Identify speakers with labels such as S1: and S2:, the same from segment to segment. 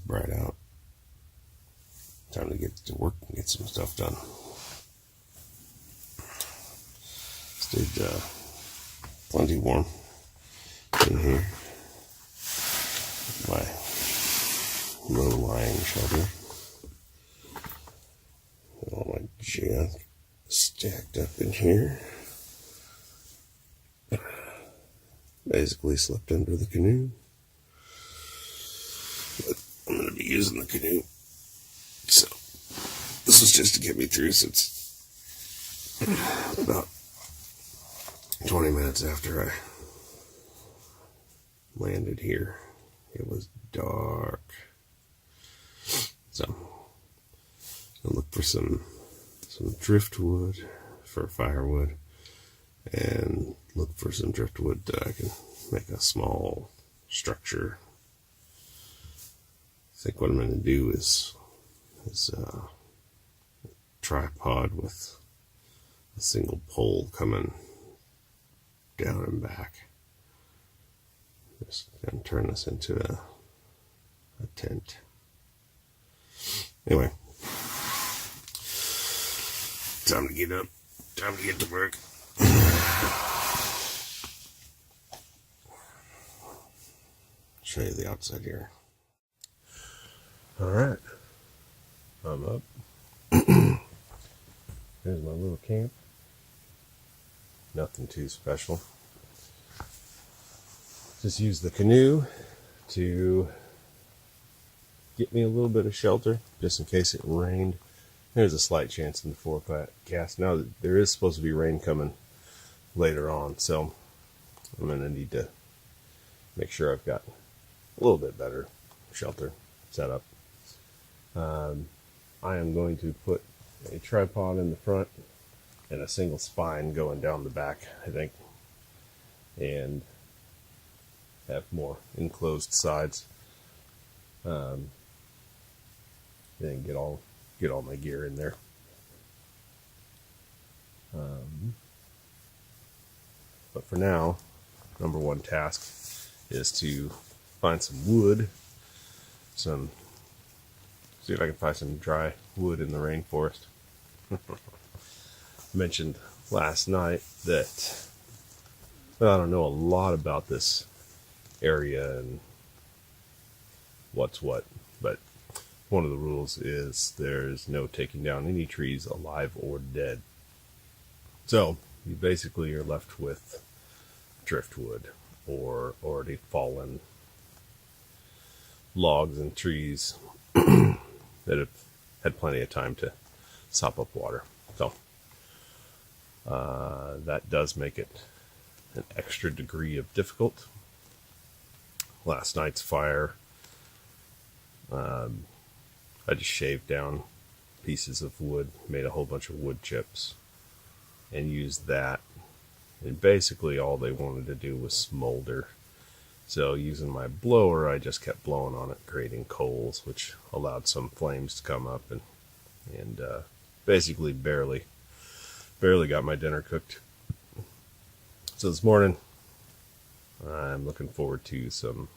S1: bright out. Time to get to work and get some stuff done. Stayed plenty warm in here. My low-lying shelter. All my junk stacked up in here. Basically slept under the canoe. But I'm going to be using the canoe. So, this was just to get me through since about 20 minutes after I landed here. It was dark. So, I'll look for some driftwood for firewood, and look for some driftwood that I can make a small structure. I think what I'm going to do is a tripod with a single pole coming down and back. Just going to turn this into a tent. Anyway, time to get up. Time to get to work. Show you the outside here. Alright. I'm up. There's my little camp. Nothing too special. Just use the canoe to get me a little bit of shelter, just in case it rained. There's a slight chance in the forecast. Now, there is supposed to be rain coming later on, so I'm going to need to make sure I've got a little bit better shelter set up. I am going to put a tripod in the front and a single spine going down the back, I think, and have more enclosed sides. Then get all my gear in there. But for now, number one task is to find some wood, see if I can find some dry wood in the rainforest. I mentioned last night that, well, I don't know a lot about this area and what's what, but one of the rules is there's no taking down any trees alive or dead. So you basically are left with driftwood or already fallen logs and trees that have had plenty of time to sop up water. So that does make it an extra degree of difficult. Last night's fire, I just shaved down pieces of wood, made a whole bunch of wood chips, and used that. And basically all they wanted to do was smolder. So using my blower, I just kept blowing on it, creating coals, which allowed some flames to come up, and basically barely got my dinner cooked. So this morning, I'm looking forward to some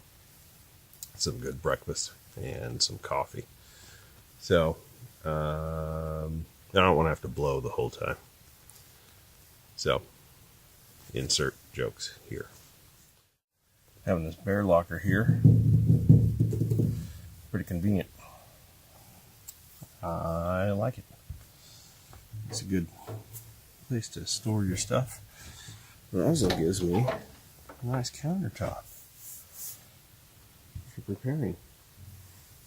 S1: good breakfast and some coffee. So I don't want to have to blow the whole time. So insert jokes here. Having this bear locker here, pretty convenient. I like it. It's a good place to store your stuff. It also gives me a nice countertop for preparing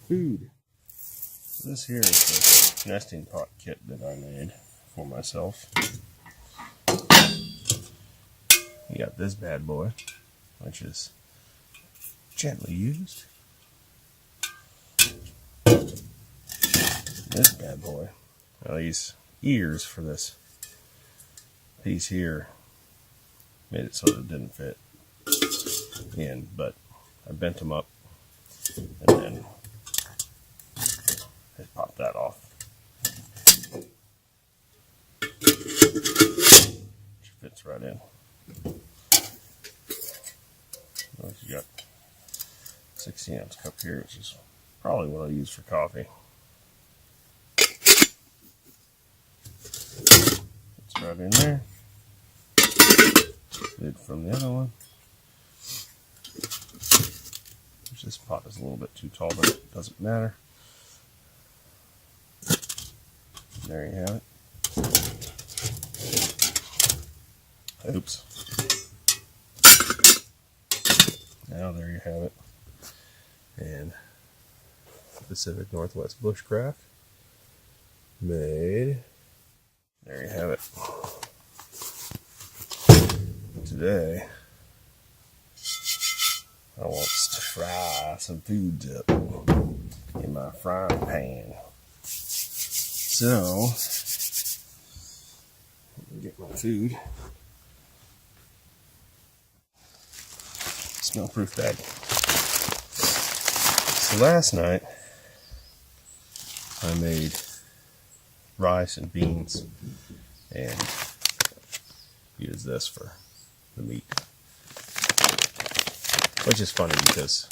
S1: food. So this here is the nesting pot kit that I made for myself. You got this bad boy, which is gently used. This bad boy. Now these ears for this piece here made it so that it didn't fit in, but I bent them up and then I popped that off. Which fits right in. You got 60-ounce cup here, which is Probably what I'll use for coffee. It's right in there. Lid from the other one. This pot is a little bit too tall, but it doesn't matter. There you have it. Oops. Now there you have it. And Pacific Northwest Bushcraft made. There you have it. Today, I want to fry some foods up in my frying pan. So, let me get my food. Smell proof bag. So last night, I made rice and beans and used this for the meat. Which is funny because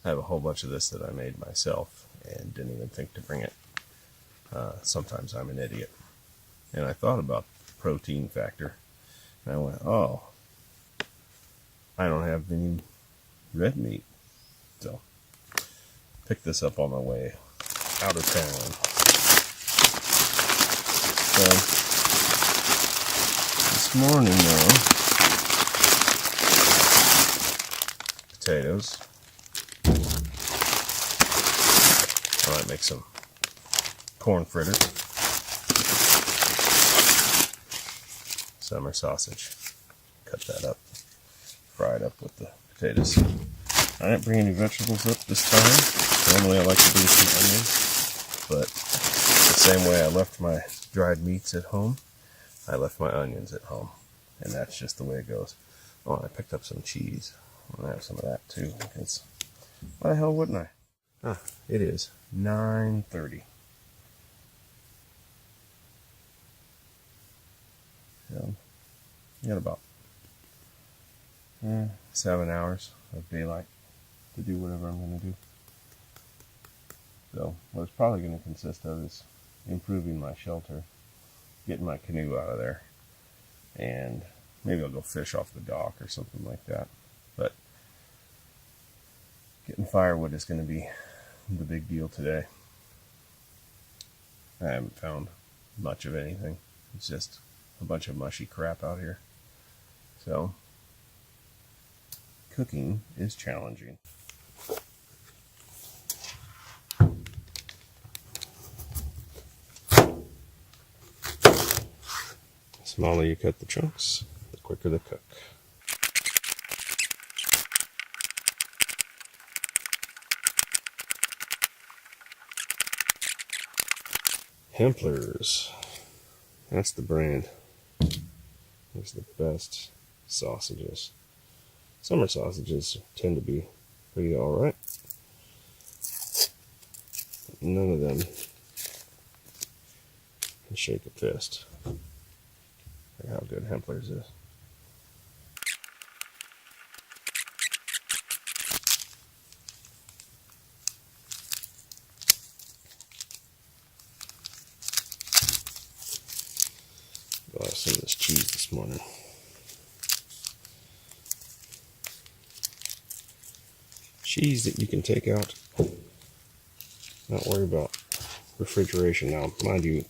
S1: I have a whole bunch of this that I made myself and didn't even think to bring it. Sometimes I'm an idiot. And I thought about the protein factor. And I went, oh, I don't have any red meat. So, picked this up on my way out of town. So, this morning though, potatoes. I might make some corn fritters. Summer sausage. Cut that up. Fry it up with the potatoes. I didn't bring any vegetables up this time. Normally I like to bring some onions, but the same way I left my dried meats at home, I left my onions at home. And that's just the way it goes. Oh, and I picked up some cheese. I'm gonna have some of that too, because why the hell wouldn't I? Ah, it is 9:30. So, got about 7 hours of daylight to do whatever I'm gonna do. So, what it's probably gonna consist of is improving my shelter, getting my canoe out of there, and maybe I'll go fish off the dock or something like that. But getting firewood is going to be the big deal today. I haven't found much of anything. It's just a bunch of mushy crap out here. So, cooking is challenging. The smaller you cut the chunks, the quicker they cook. Hempler's. That's the brand. It's the best sausages. Summer sausages tend to be pretty alright. None of them can shake a fist. Look how good Hempler's is. I'll have some of this cheese this morning. Cheese that you can take out, not worry about refrigeration. Now, mind you,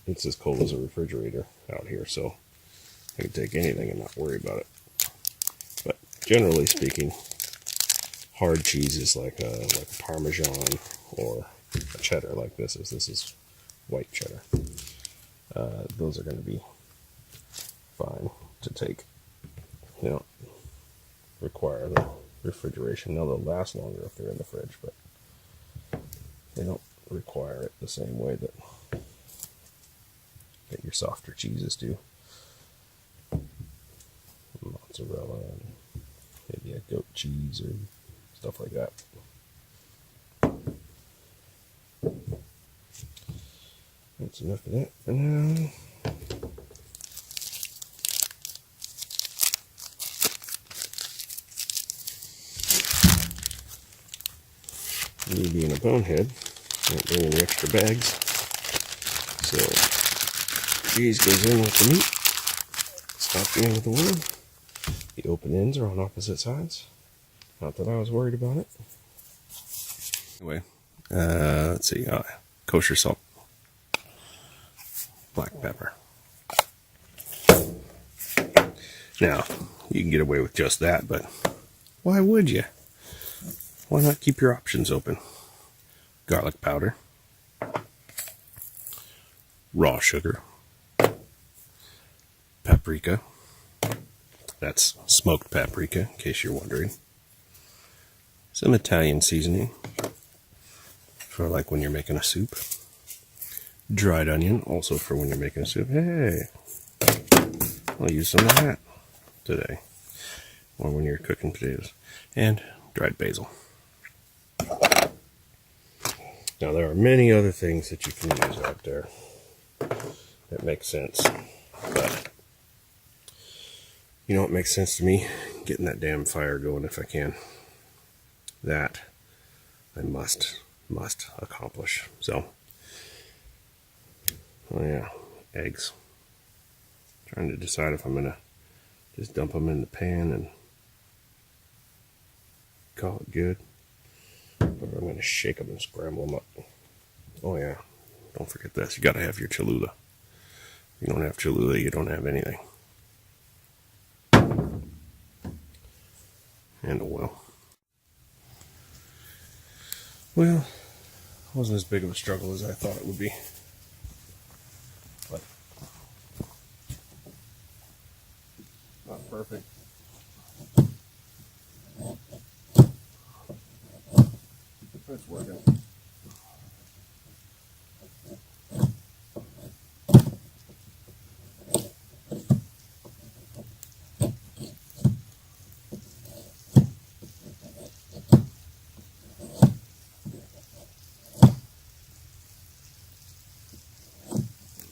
S1: it's as cold as a refrigerator out here, so I can take anything and not worry about it. But generally speaking, hard cheeses like a Parmesan or a cheddar like this is white cheddar. Those are going to be fine to take. They don't require the refrigeration. Now they'll last longer if they're in the fridge, but they don't require it the same way that your softer cheeses do. Mozzarella and maybe a goat cheese or stuff like that. That's enough of that for now. Maybe being a bonehead, not bringing the extra bags. So, cheese goes in with the meat, stops in with the wood. The open ends are on opposite sides. Not that I was worried about it. Anyway, let's see, kosher salt, black pepper. Now, you can get away with just that, but why would you? Why not keep your options open? Garlic powder, raw sugar, paprika. That's smoked paprika, in case you're wondering. Some Italian seasoning for like when you're making a soup. Dried onion, also for when you're making a soup. Hey, I'll use some of that today, or when you're cooking potatoes. And dried basil. Now there are many other things that you can use out there that make sense, but you know what makes sense to me? Getting that damn fire going if I can. That I must accomplish. So, oh yeah, eggs. Trying to decide if I'm gonna just dump them in the pan and call it good, or I'm gonna shake them and scramble them up. Oh yeah, don't forget this. You gotta have your Cholula. If you don't have Cholula, you don't have anything. And oil. Well, it wasn't as big of a struggle as I thought it would be. But not perfect. But it's working.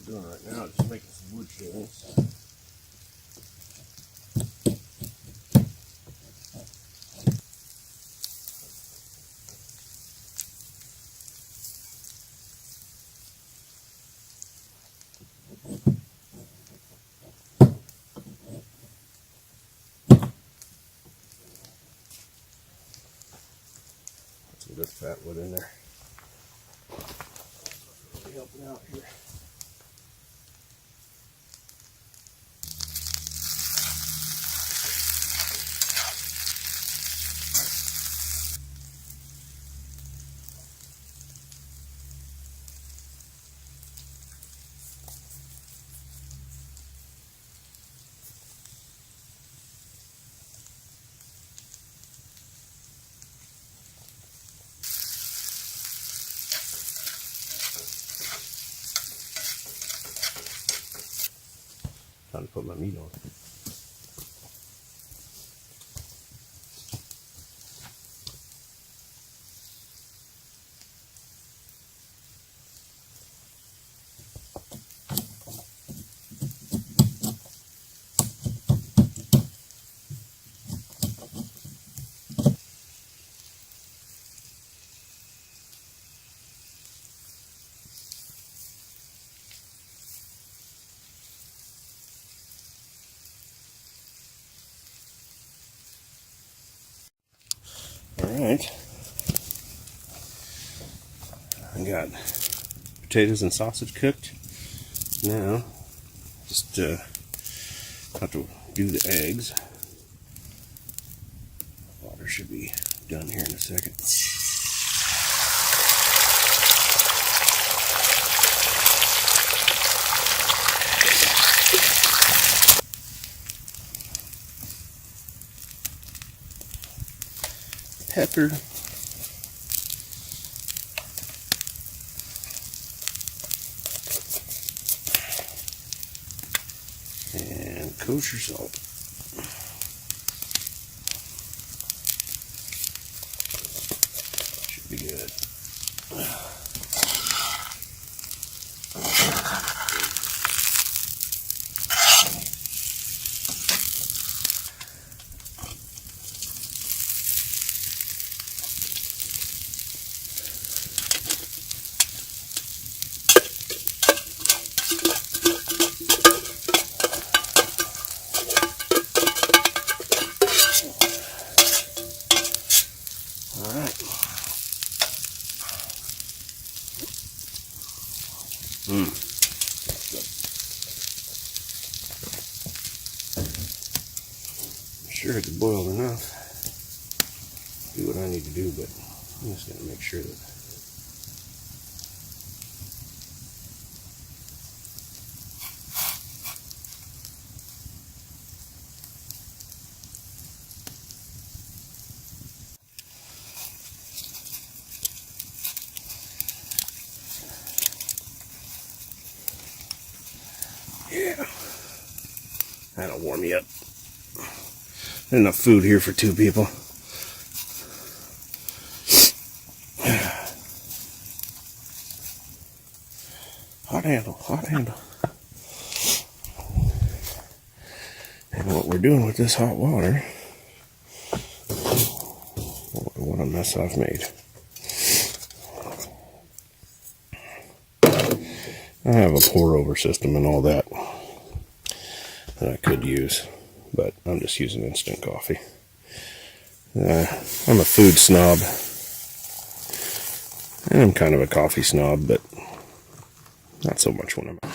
S1: Doing right now, just making some wood shavings. Put some good fat wood in there. Really helping out here. Time to put my meat on. Alright, I got potatoes and sausage cooked. Now, just have to do the eggs. Water should be done here in a second. Pepper. And kosher salt. Should be good.
S2: Sure, it's boiled enough. Do what I need to do, but I'm just gonna make sure that yeah, that'll warm you up. Enough food here for 2 people. Hot handle, hot handle. And what we're doing with this hot water, what a mess I've made. I have a pour over system and all that I could use, but I'm just using instant coffee. I'm a food snob, and I'm kind of a coffee snob, but not so much when I'm out.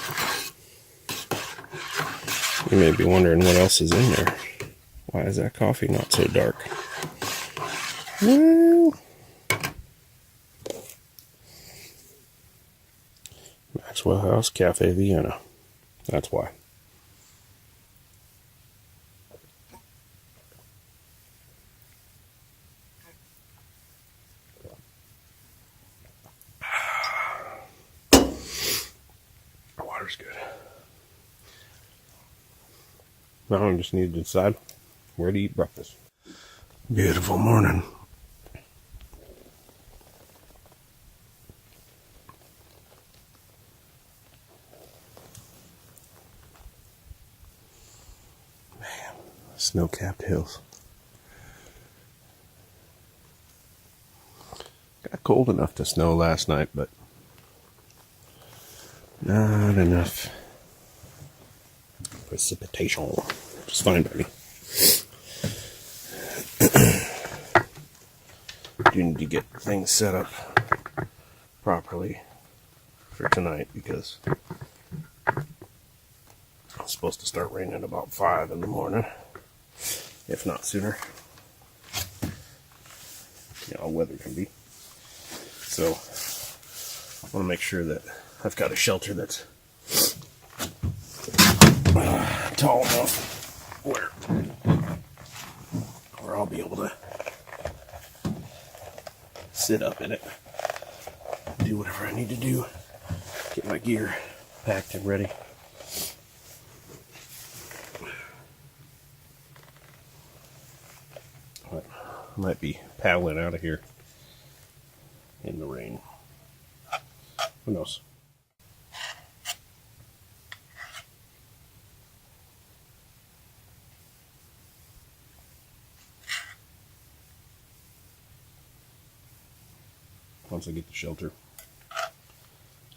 S2: You may be wondering what else is in there. Why is that coffee not so dark? Well, Maxwell House Cafe Vienna. That's why. Water's good. Now I just need to decide where to eat breakfast. Beautiful morning. Man, snow-capped hills. Got cold enough to snow last night, but not enough precipitation. Which is fine by me. Do need to get things set up properly for tonight because it's supposed to start raining about 5 in the morning, if not sooner. You know, weather can be. So I want to make sure that I've got a shelter that's tall enough where I'll be able to sit up in it, do whatever I need to do, get my gear packed and ready. I might be paddling out of here in the rain. Who knows? Once I get the shelter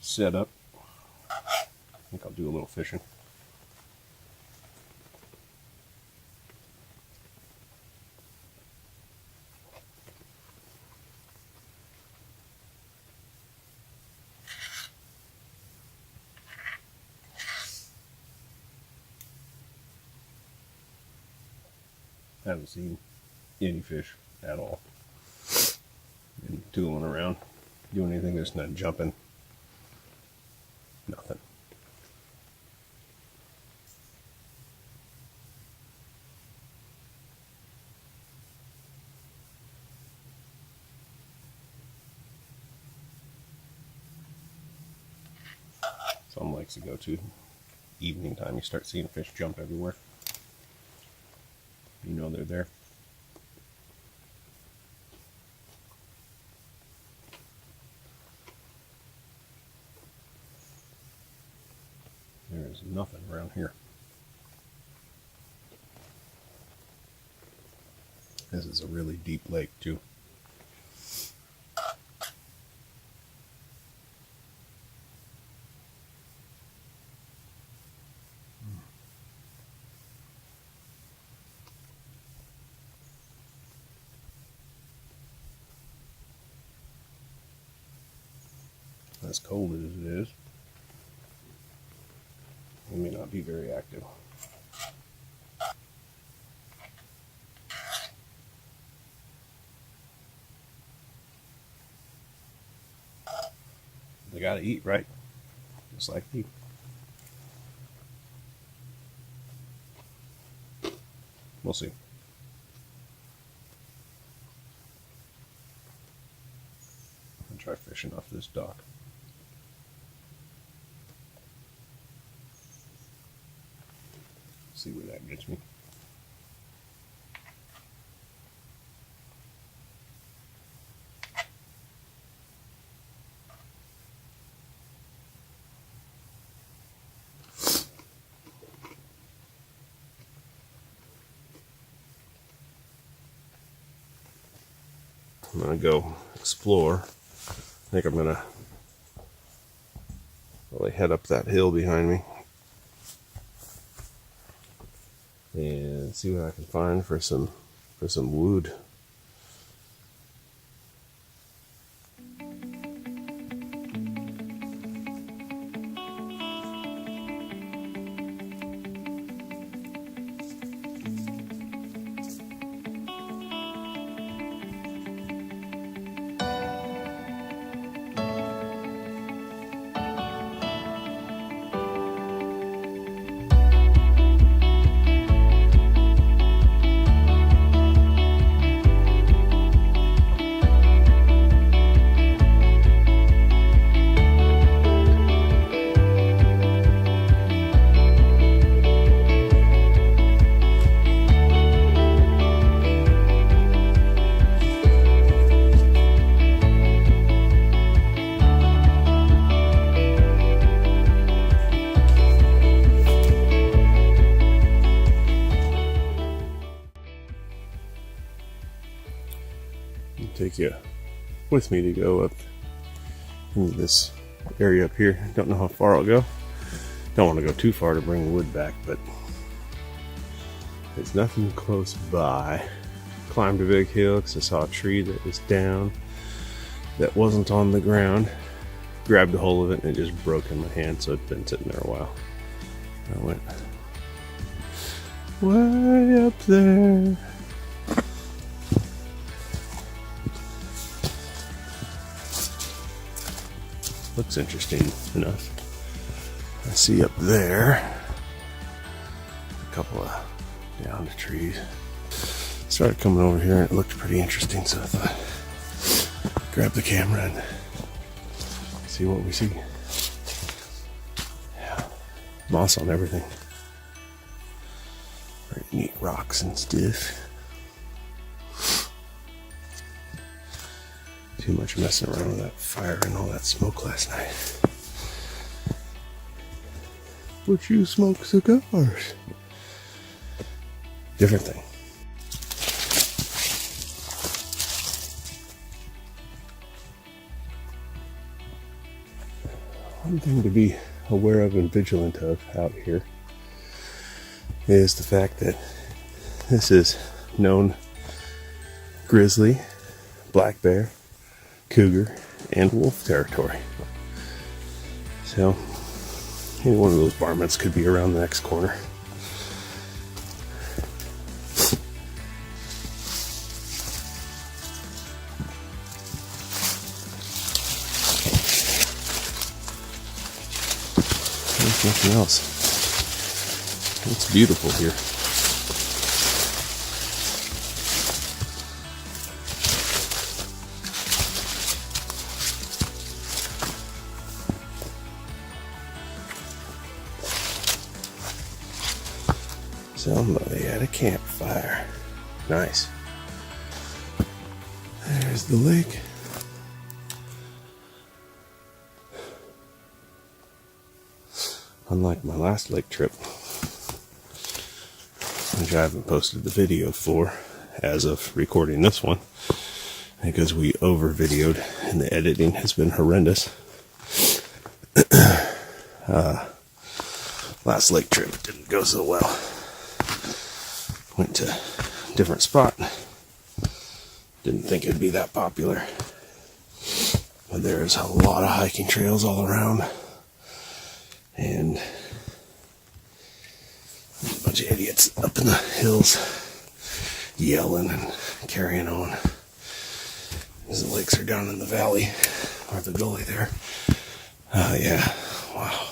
S2: set up, I think I'll do a little fishing. I haven't seen any fish at all. And tooling around, doing anything that's not jumping. Nothing. Some lakes to go to evening time, you start seeing fish jump everywhere. You know they're there. There is nothing around here. This is a really deep lake too. As cold as it is, It may not be very active. They gotta eat, right? Just like me. We'll see. I'll try fishing off this dock. See where that gets me.
S1: I'm gonna go explore. I think I'm gonna probably head up that hill behind me and see what I can find for some wood. Take you with me to go up into this area up here. Don't know how far I'll go. Don't want to go too far to bring wood back, but there's nothing close by. Climbed a big hill because I saw a tree that was down that wasn't on the ground. Grabbed a hold of it and it just broke in my hand, so it'd been sitting there a while. I went way up there. Looks interesting enough. I see up there a couple of downed trees. Started coming over here and it looked pretty interesting, so I thought grab the camera and see what we see. Yeah, moss on everything. Very neat rocks and stuff. Too much messing around with that fire and all that smoke last night. But you smoke cigars. Different thing. One thing to be aware of and vigilant of out here is the fact that this is known grizzly, black bear, cougar, and wolf territory. So any one of those varmints could be around the next corner. There's nothing else. It's beautiful here. Somebody at a campfire. Nice. There's the lake. Unlike my last lake trip, which I haven't posted the video for as of recording this one, because we over videoed and the editing has been horrendous. Last lake trip didn't go so well. Went to a different spot. Didn't think it'd be that popular. But there's a lot of hiking trails all around. And
S2: Bunch of idiots up in the hills yelling and carrying on. As the lakes are down in the valley, or the gully there. Oh yeah, wow.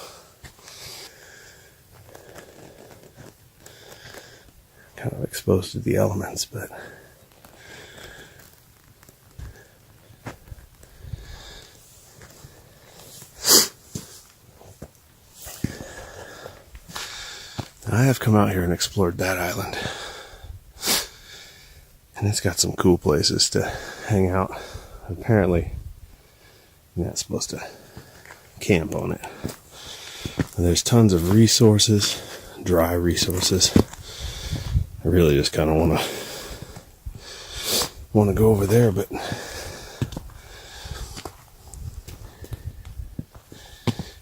S2: Kind of exposed to the elements, but I have come out here and explored that island. And it's got some cool places to hang out. Apparently, you're not supposed to camp on it. And there's tons of resources, dry resources. I really just kind of want to go over there, but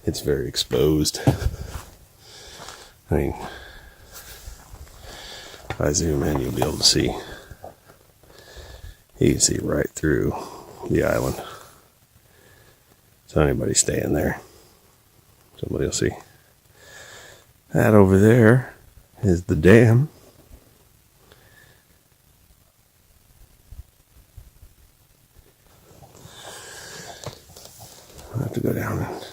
S2: it's very exposed. I mean, if I zoom in, you'll be able to see. You can see right through the island. So anybody staying there, somebody will see. That over there is the dam. I'll have to go down and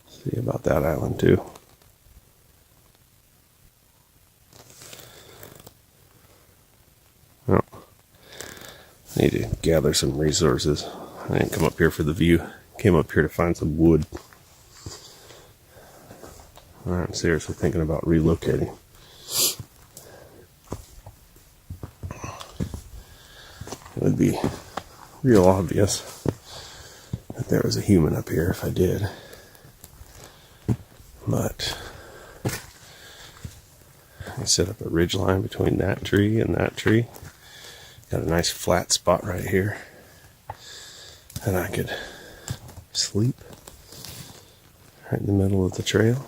S2: see about that island too. Well, I need to gather some resources. I didn't come up here for the view. Came up here to find some wood. I'm seriously thinking about relocating. It would be real obvious that there was a human up here if I did. But I set up a ridge line between that tree and that tree. Got a nice flat spot right here. And I could sleep right in the middle of the trail.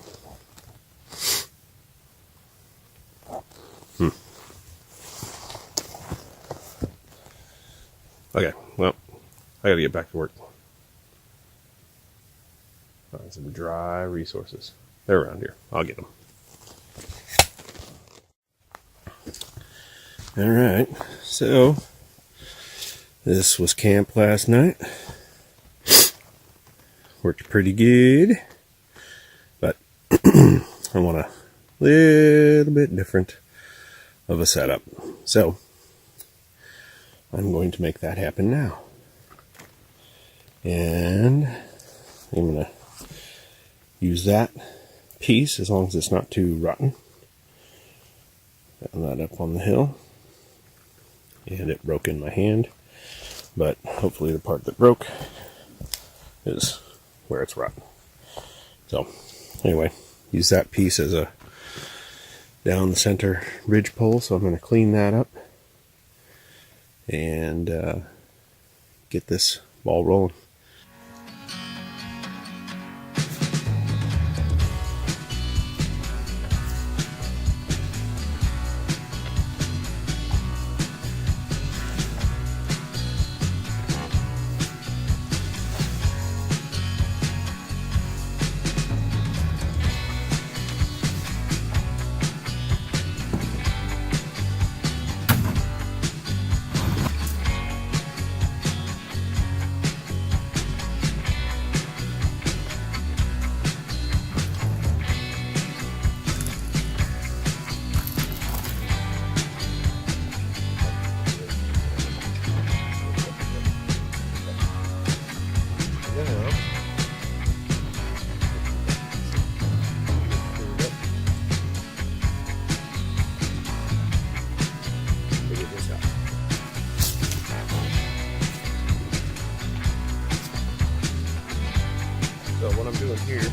S2: Okay, well, I gotta get back to work. Find some dry resources. They're around here. I'll get them. Alright, so this was camp last night. Worked pretty good. But I want a little bit different of a setup. So I'm going to make that happen now. And I'm going to use that piece as long as it's not too rotten. Found that up on the hill. And it broke in my hand. But hopefully the part that broke is where it's rotten. So anyway, use that piece as a down the center ridge pole. So I'm going to clean that up and get this ball rolling. So what I'm doing here,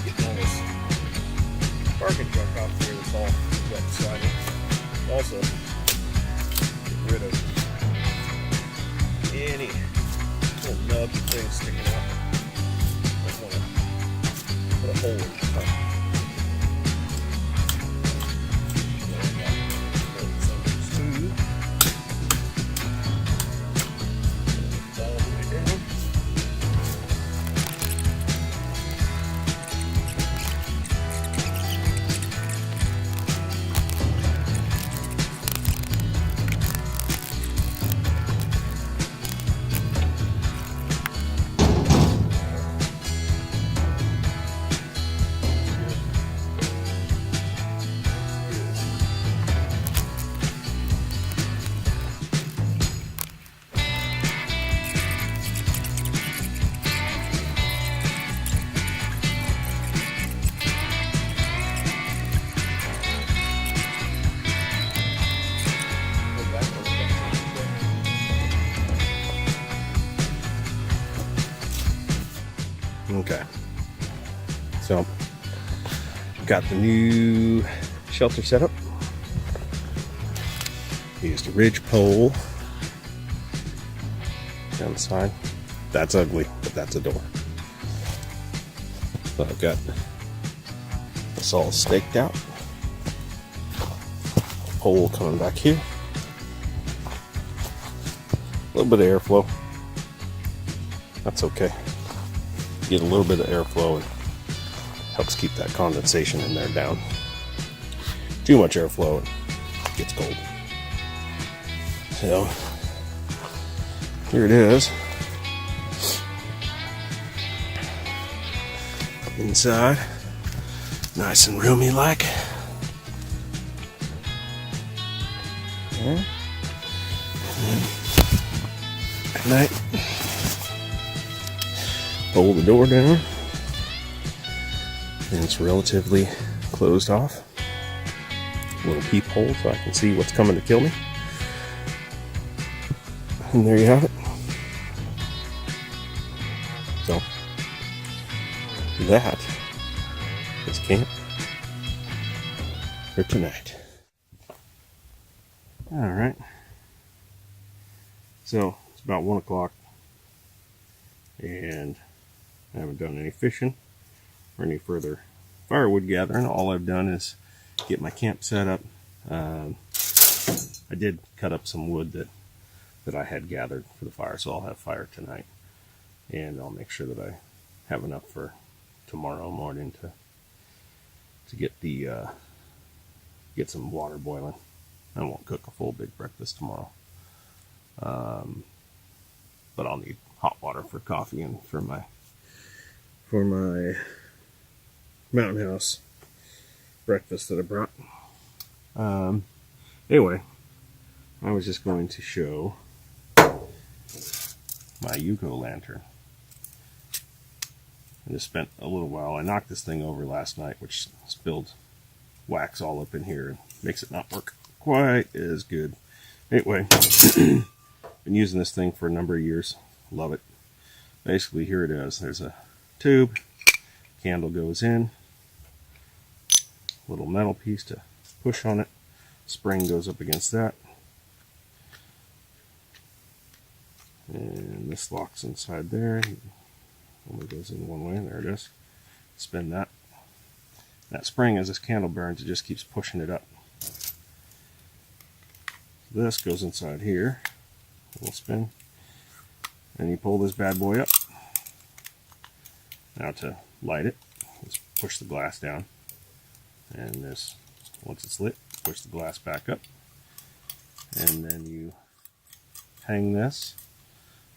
S2: getting all this parking junk off here that's all wet and sliding. Also, get rid of any little nubs and things sticking out. I want to put a hole in the top. Smooth. All the way down. Okay. So, got the new shelter set up. Used a ridge pole down the side. That's ugly, but that's a door. So I've got this all staked out. Pole coming back here. A little bit of airflow. That's okay. Get a little bit of airflow and helps keep that condensation in there down. Too much airflow and it gets cold. So here it is. Inside, nice and roomy like. Yeah. At night, pull the door down, and it's relatively closed off. Little peephole so I can see what's coming to kill me. And there you have it. So, that is camp for tonight. Alright. So, it's about 1 o'clock. And I haven't done any fishing or any further firewood gathering. All I've done is get my camp set up. I did cut up some wood that I had gathered for the fire, so I'll have fire tonight. And I'll make sure that I have enough for tomorrow morning to get get some water boiling. I won't cook a full big breakfast tomorrow. But I'll need hot water for coffee and for my mountain house breakfast that I brought. Anyway, I was just going to show my Yuko lantern. I just spent a little while. I knocked this thing over last night, which spilled wax all up in here and makes it not work quite as good. Anyway, been using this thing for a number of years. Love it. Basically, here it is. There's a tube. Candle goes in. Little metal piece to push on it. Spring goes up against that. And this locks inside there. Only goes in one way. There it is. Spin that. That spring, as this candle burns, it just keeps pushing it up. This goes inside here. A little spin. And you pull this bad boy up. Now to light it, let's push the glass down. And this, once it's lit, push the glass back up. And then you hang this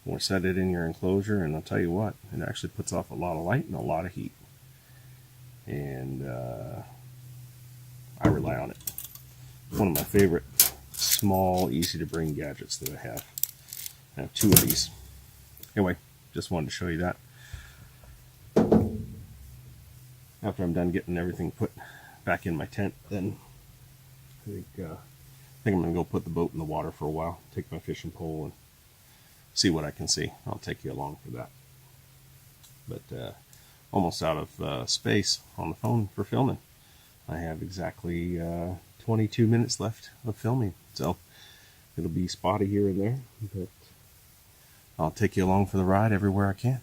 S2: or set it in your enclosure, and I'll tell you what, it actually puts off a lot of light and a lot of heat. And I rely on it. One of my favorite small, easy to bring gadgets that I have. I have 2 of these. Anyway, just wanted to show you that. After I'm done getting everything put back in my tent, then I think I'm going to go put the boat in the water for a while, take my fishing pole and see what I can see. I'll take you along for that. But almost out of space on the phone for filming. I have exactly 22 minutes left of filming, so it'll be spotty here and there, but I'll take you along for the ride everywhere I can.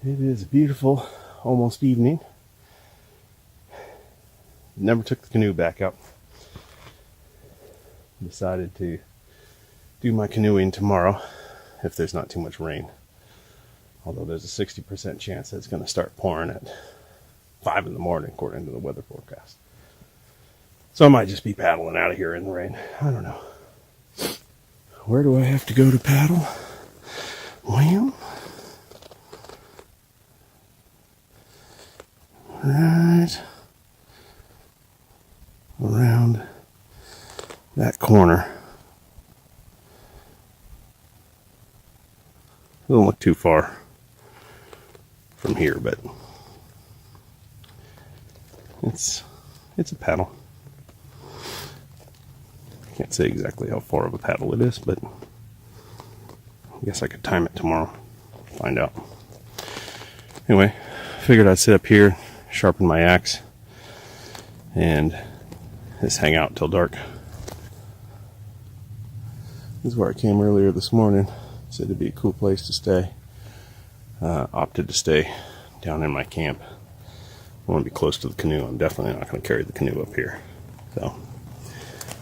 S2: It is beautiful, almost evening. Never took the canoe back up. Decided to do my canoeing tomorrow if there's not too much rain. Although there's a 60% chance that it's going to start pouring at 5 in the morning, according to the weather forecast. So I might just be paddling out of here in the rain. I don't know. Where do I have to go to paddle? Well, right around that corner. Doesn't look too far from here, but it's a paddle. Can't say exactly how far of a paddle it is, but I guess I could time it tomorrow. Find out. Anyway, figured I'd sit up here, sharpen my axe, and just hang out till dark. This is where I came earlier this morning. Said it'd be a cool place to stay. Opted to stay down in my camp. I want to be close to the canoe. I'm definitely not going to carry the canoe up here. So,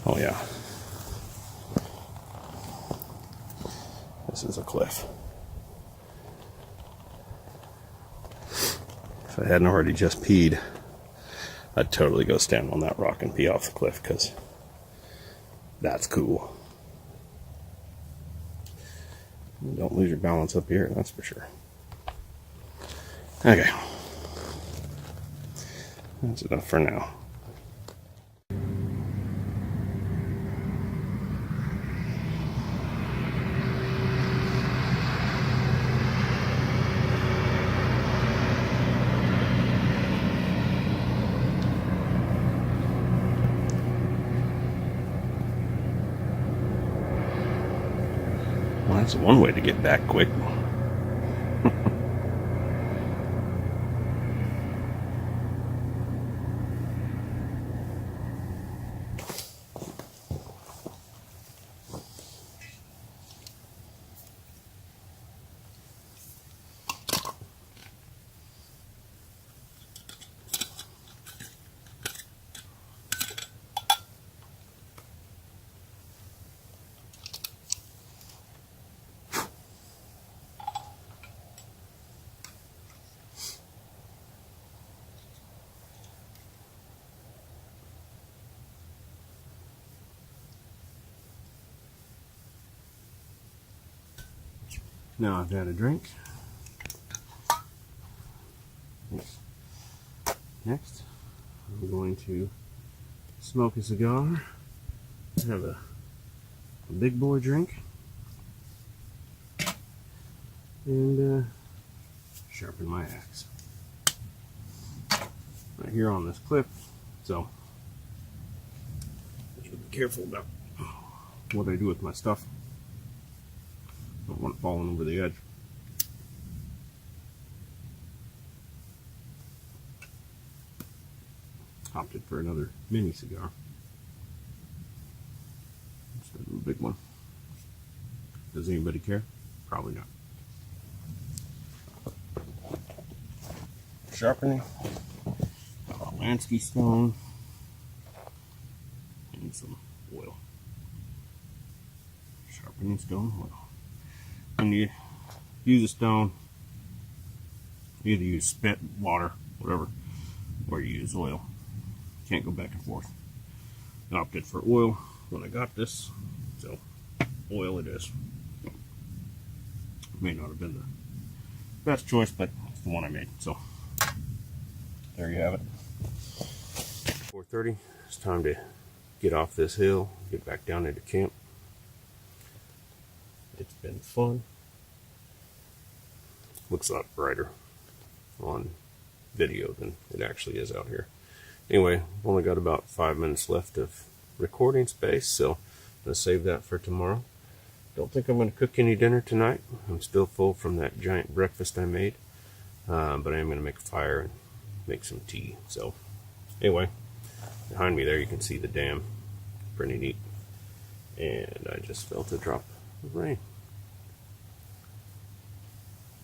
S2: oh yeah. This is a cliff. If I hadn't already just peed, I'd totally go stand on that rock and pee off the cliff, because that's cool. Don't lose your balance up here, that's for sure. Okay. That's enough for now. Well, that's one way to get back quick. Now I've got a drink. Next, I'm going to smoke a cigar, have a big boy drink, and sharpen my axe. Right here on this cliff, so I need to be careful about what I do with my stuff. Don't want it falling over the edge. Opted for another mini cigar instead of a big one. Does anybody care? Probably not. Sharpening, Lansky stone, and some oil. Sharpening stone, oil. When you use a stone, you either use spit, water, whatever, or you use oil. Can't go back and forth. I opted for oil when I got this, so oil it is. May not have been the best choice, but it's the one I made. So there you have it. 4:30. It's time to get off this hill, get back down into camp. It's been fun. Looks a lot brighter on video than it actually is out here. Anyway, I've only got about 5 minutes left of recording space, so I'm going to save that for tomorrow. Don't think I'm going to cook any dinner tonight. I'm still full from that giant breakfast I made, but I am going to make a fire and make some tea. So anyway, behind me there you can see the dam. Pretty neat. And I just felt a drop of rain.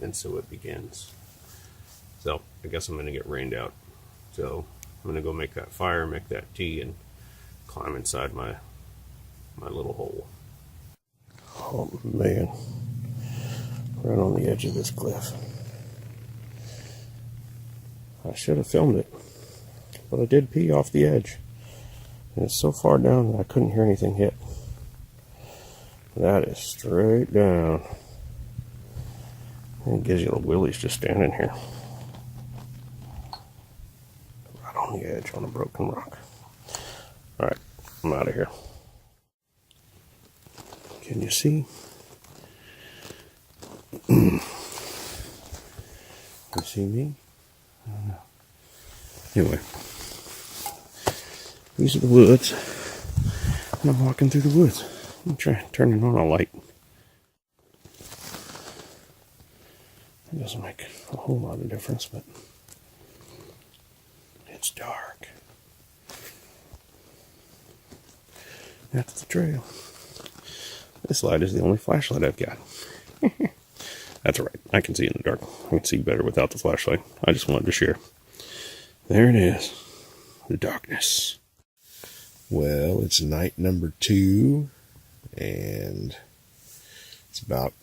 S2: And so it begins. So I guess I'm going to get rained out. So I'm going to go make that fire, make that tea, and climb inside my little hole. Oh man, right on the edge of this cliff. I should have filmed it, but I did pee off the edge. And it's so far down that I couldn't hear anything hit. That is straight down. And it gives you the willies just standing here. Right on the edge on a broken rock. Alright, I'm out of here. Can you see? You see me? I don't know. Anyway, these are the woods. And I'm walking through the woods. I'm trying turning on a light. It doesn't make a whole lot of difference, but it's dark. That's the trail. This light is the only flashlight I've got. That's alright. I can see in the dark. I can see better without the flashlight. I just wanted to share. There it is. The darkness. Well, it's night number 2. And it's about,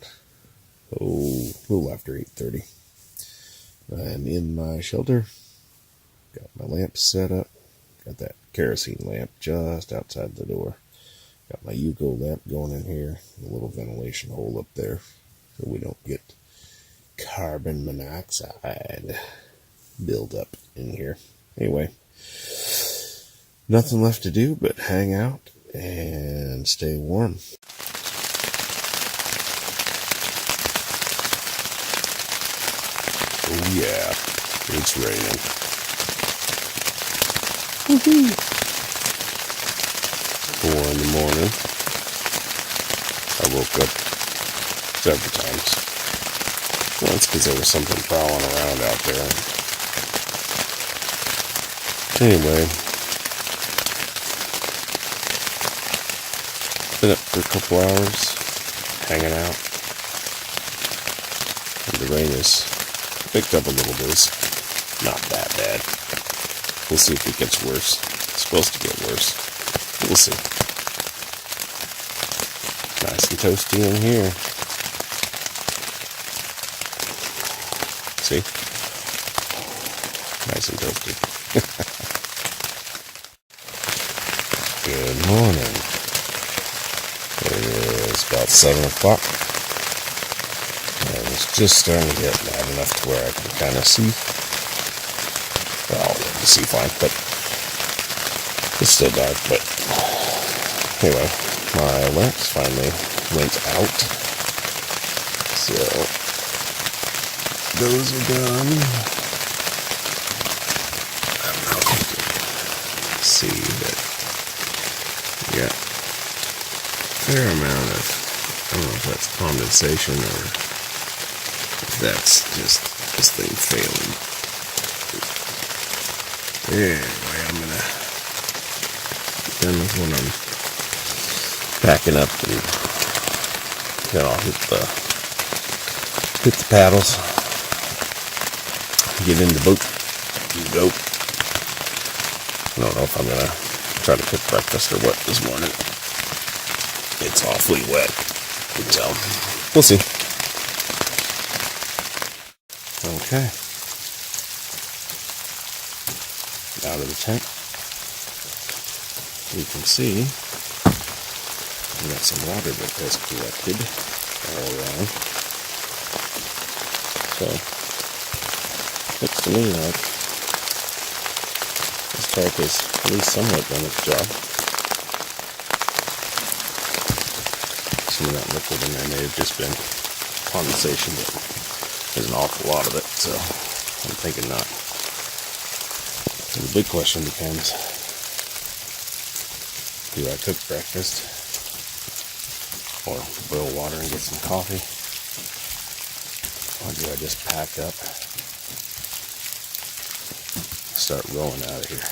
S2: a little after 8:30. I'm in my shelter. Got my lamp set up. Got that kerosene lamp just outside the door. Got my Yugo lamp going in here. A little ventilation hole up there so we don't get carbon monoxide build up in here. Anyway, nothing left to do but hang out and stay warm. Oh yeah, it's raining. Woohoo! 4 in the morning. I woke up several times. Once because there was something prowling around out there. Anyway, been up for a couple hours, hanging out. And the rain has picked up a little bit. It's not that bad. We'll see if it gets worse. It's supposed to get worse. We'll see. Nice and toasty in here. See? Nice and toasty. Good morning. It is about 7 o'clock. And it's just starting to get bad enough to where I can kind of see. Well, you can see fine, but it's still dark. But anyway, my lamps finally went out. So those are done. I don't know if you can see that. Yeah, fair amount of, I don't know if that's condensation or if that's just this thing failing. Anyway, I'm gonna get done with when I'm packing up and then I'll hit the paddles, get in the boat, and go. I don't know if I'm gonna try to cook breakfast or what this morning. It's awfully wet, so we'll see. Okay. Out of the tent. You can see we got some water that has collected all around. So looks to me like this tarp has at least somewhat done its job. Some of that liquid in there may have just been condensation, but there's an awful lot of it, so I'm thinking not. So the big question becomes, do I cook breakfast or boil water and get some coffee, or do I just pack up, start rolling out of here?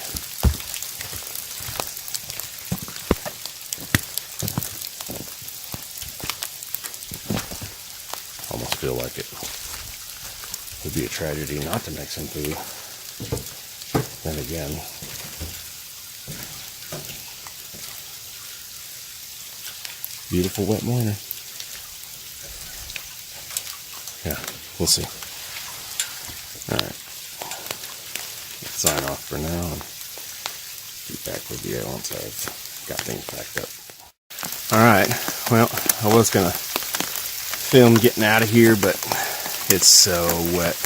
S2: Almost feel like it. It would be a tragedy not to make some food. Then again, beautiful wet morning. Yeah, we'll see. Alright. Let's sign off for now and be back with you once I've got things packed up. Alright, well, I was gonna film getting out of here, but it's so wet.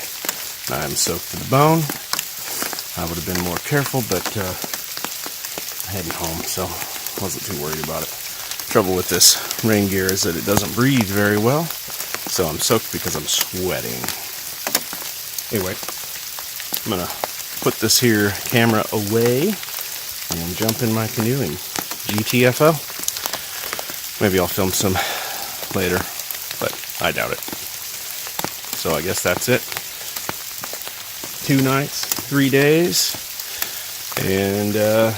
S2: I'm soaked to the bone. I would have been more careful, but I'm heading home, so wasn't too worried about it. Trouble with this rain gear is that it doesn't breathe very well, so I'm soaked because I'm sweating. Anyway, I'm gonna put this here camera away and jump in my canoe and GTFO. Maybe I'll film some later, but I doubt it. So I guess that's it. 2 nights, 3 days, and I'd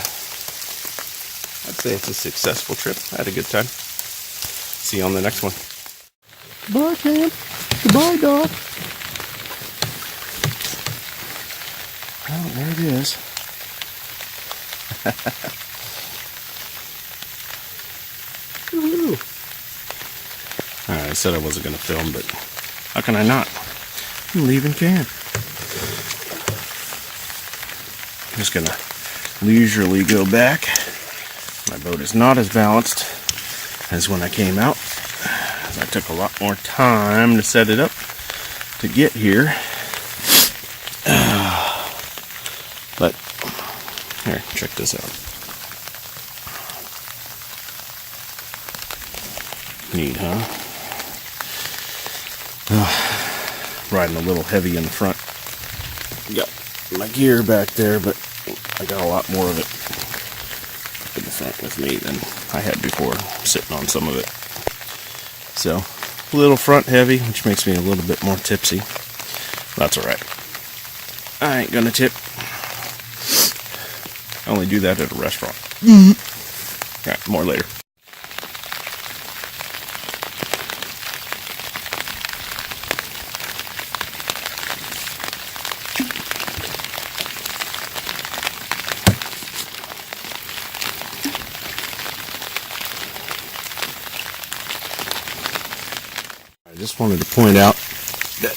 S2: say it's a successful trip. I had a good time. See you on the next one. Bye, Cam. Goodbye, dog. Oh, there it is. Alright, I said I wasn't going to film, but how can I not? I'm leaving camp. I'm just going to leisurely go back. My boat is not as balanced as when I came out. I took a lot more time to set it up to get here. But, here, check this out. Neat, huh? Riding a little heavy in the front. Got my gear back there, but I got a lot more of it in the front with me than I had before, sitting on some of it. So, a little front heavy, which makes me a little bit more tipsy. That's alright. I ain't gonna tip. I only do that at a restaurant. Alright, more later. I just wanted to point out that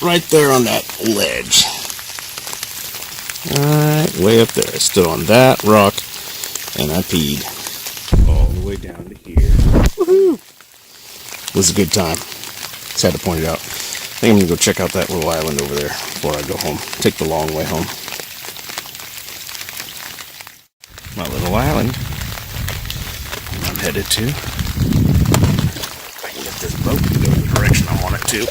S2: right there on that ledge, right way up there, I stood on that rock and I peed all the way down to here. Woohoo! It was a good time. Just had to point it out. I think I'm going to go check out that little island over there before I go home. Take the long way home. My little island. And I'm headed to. If I can get this boat to go the direction I want it to.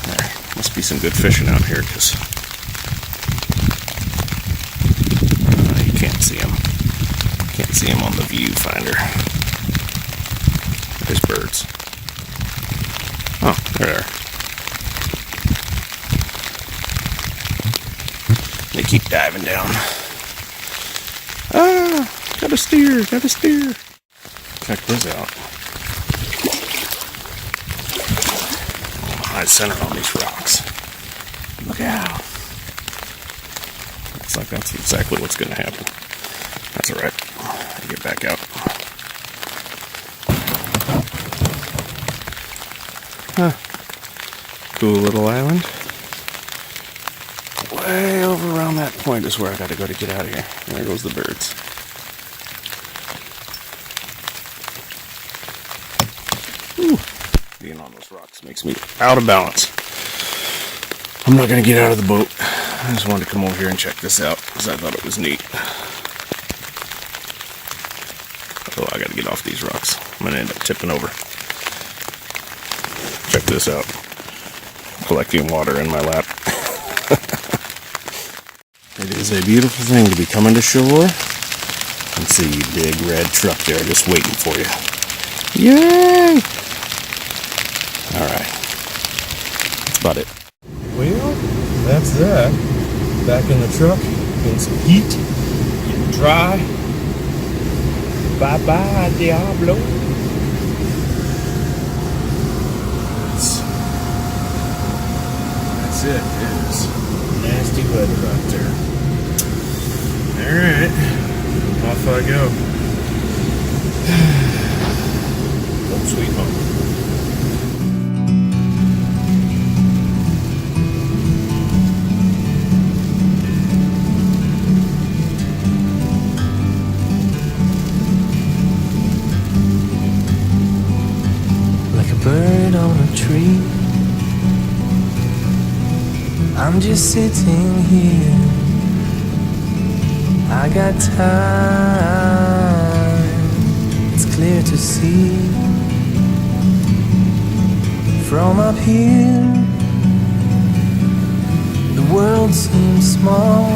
S2: There must be some good fishing out here because you can't see them. Can't see them on the viewfinder. There's birds. Oh, there they are. They keep diving down. Ah, got a steer, got a steer. Check this out. High center on these rocks. Look out. Looks like that's exactly what's going to happen. That's alright. I'll get back out. Huh. Cool little island. Way over around that point is where I got to go to get out of here. There goes the birds. Whew. Being on those rocks makes me out of balance. I'm not going to get out of the boat. I just wanted to come over here and check this out because I thought it was neat. Oh, I got to get off these rocks. I'm going to end up tipping over. Check this out. Collecting water in my lap. It is a beautiful thing to be coming to shore and see a big red truck there just waiting for you. Yay! Alright. That's about it. Well, that's that. Back in the truck, getting some heat, getting dry. Bye-bye, Diablo.
S1: weather out there. Alright, off I go. Home sweet home.
S3: Like a bird on a tree, I'm just sitting here. I got time, it's clear to see. From up here, the world seems small.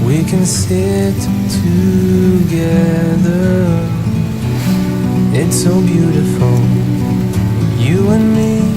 S3: We can sit together. It's so beautiful, you and me.